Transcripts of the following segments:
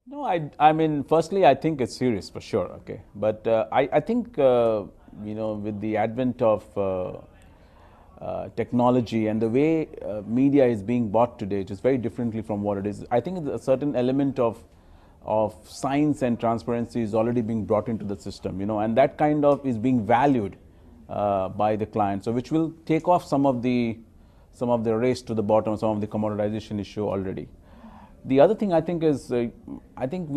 No, I mean, firstly, I think it's serious for sure, okay. But I think, with the advent of technology and the way media is being bought today, it is very differently from what it is. I think a certain element of science and transparency is already being brought into the system, and that kind of is being valued by the client. So, which will take off some of the race to the bottom, some of the commoditization issue already. The other thing I think is, I think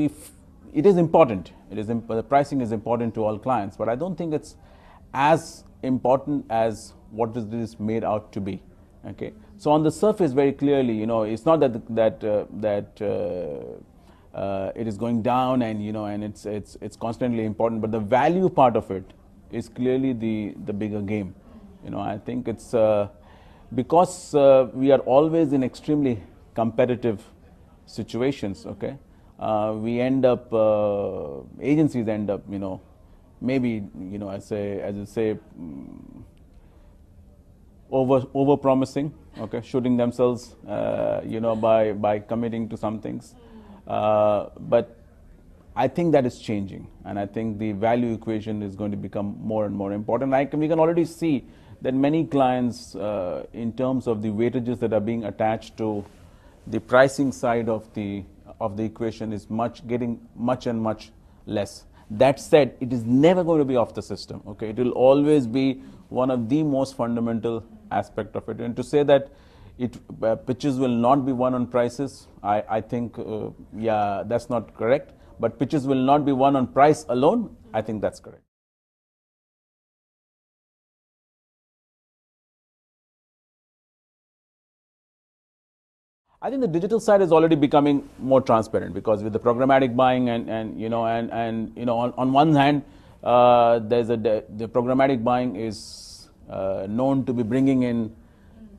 it is important. The pricing is important to all clients, but I don't think it's as important as what it is made out to be. Okay, so on the surface, very clearly, it's not that it is going down, and it's constantly important, but the value part of it is clearly the bigger game. I think it's because we are always in extremely competitive situations. Okay, we end up agencies end up maybe as I say over promising, okay, shooting themselves by committing to some things, but I think that is changing, and I think the value equation is going to become more and more important. We can already see that many clients, in terms of the weightages that are being attached to the pricing side of the equation, is getting much and much less. That said, it is never going to be off the system. Okay, it will always be one of the most fundamental aspect of it. And to say that pitches will not be won on prices, I think that's not correct. But pitches will not be won on price alone, I think that's correct. I think the digital side is already becoming more transparent, because with the programmatic buying on one hand, the programmatic buying is known to be bringing in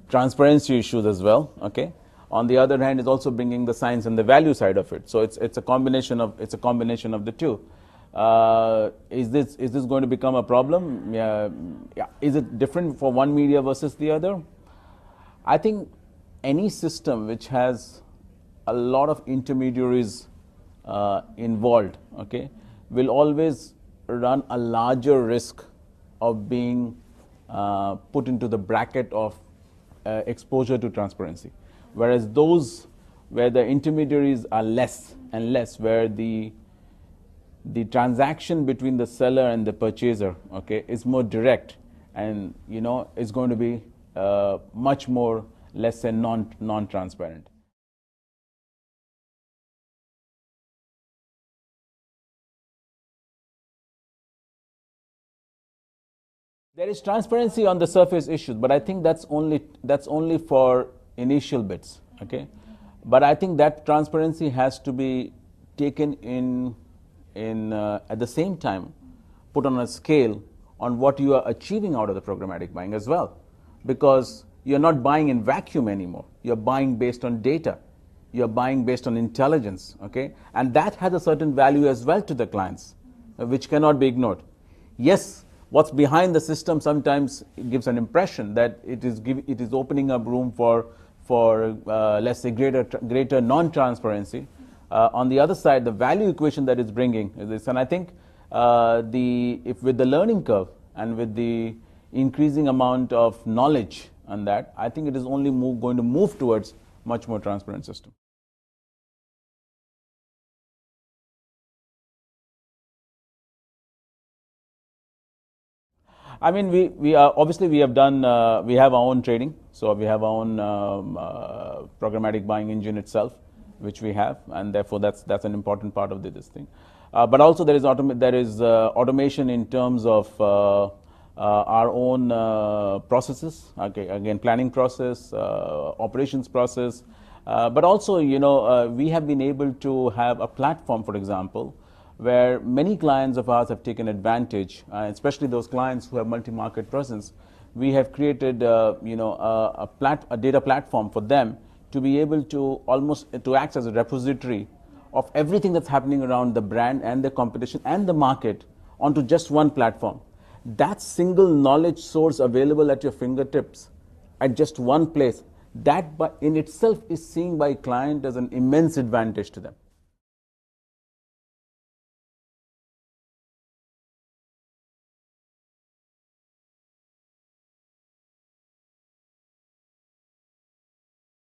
transparency issues as well. Okay. On the other hand, it's also bringing the science and the value side of it. So it's a combination of the two. Is this going to become a problem? Yeah. Is it different for one media versus the other? I think any system which has a lot of intermediaries involved, okay, will always run a larger risk of being put into the bracket of exposure to transparency. Whereas those where the intermediaries are less and less, where the transaction between the seller and the purchaser, okay, is more direct, and is going to be much more less and non-transparent. There is transparency on the surface issues, but I think that's only for initial bits. Okay, but I think that transparency has to be taken in at the same time, put on a scale on what you are achieving out of the programmatic buying as well, because you're not buying in vacuum anymore. You're buying based on data. You're buying based on intelligence, okay? And that has a certain value as well to the clients, which cannot be ignored. Yes, what's behind the system sometimes gives an impression that it is opening up room for let's say greater non-transparency. On the other side, the value equation that it's bringing is this, and I think if with the learning curve and with the increasing amount of knowledge on that, I think it is only going to move towards much more transparent system. I mean, we are obviously we have done we have our own trading, so we have our own programmatic buying engine itself, which we have, and therefore that's an important part of this thing. But also there is automation in terms of our own processes. Okay, again, planning process, operations process, but also we have been able to have a platform, for example, where many clients of ours have taken advantage, especially those clients who have multi-market presence. We have created, a data platform for them to be able to act as a repository of everything that's happening around the brand and the competition and the market onto just one platform. That single knowledge source available at your fingertips at just one place, that in itself is seen by client as an immense advantage to them.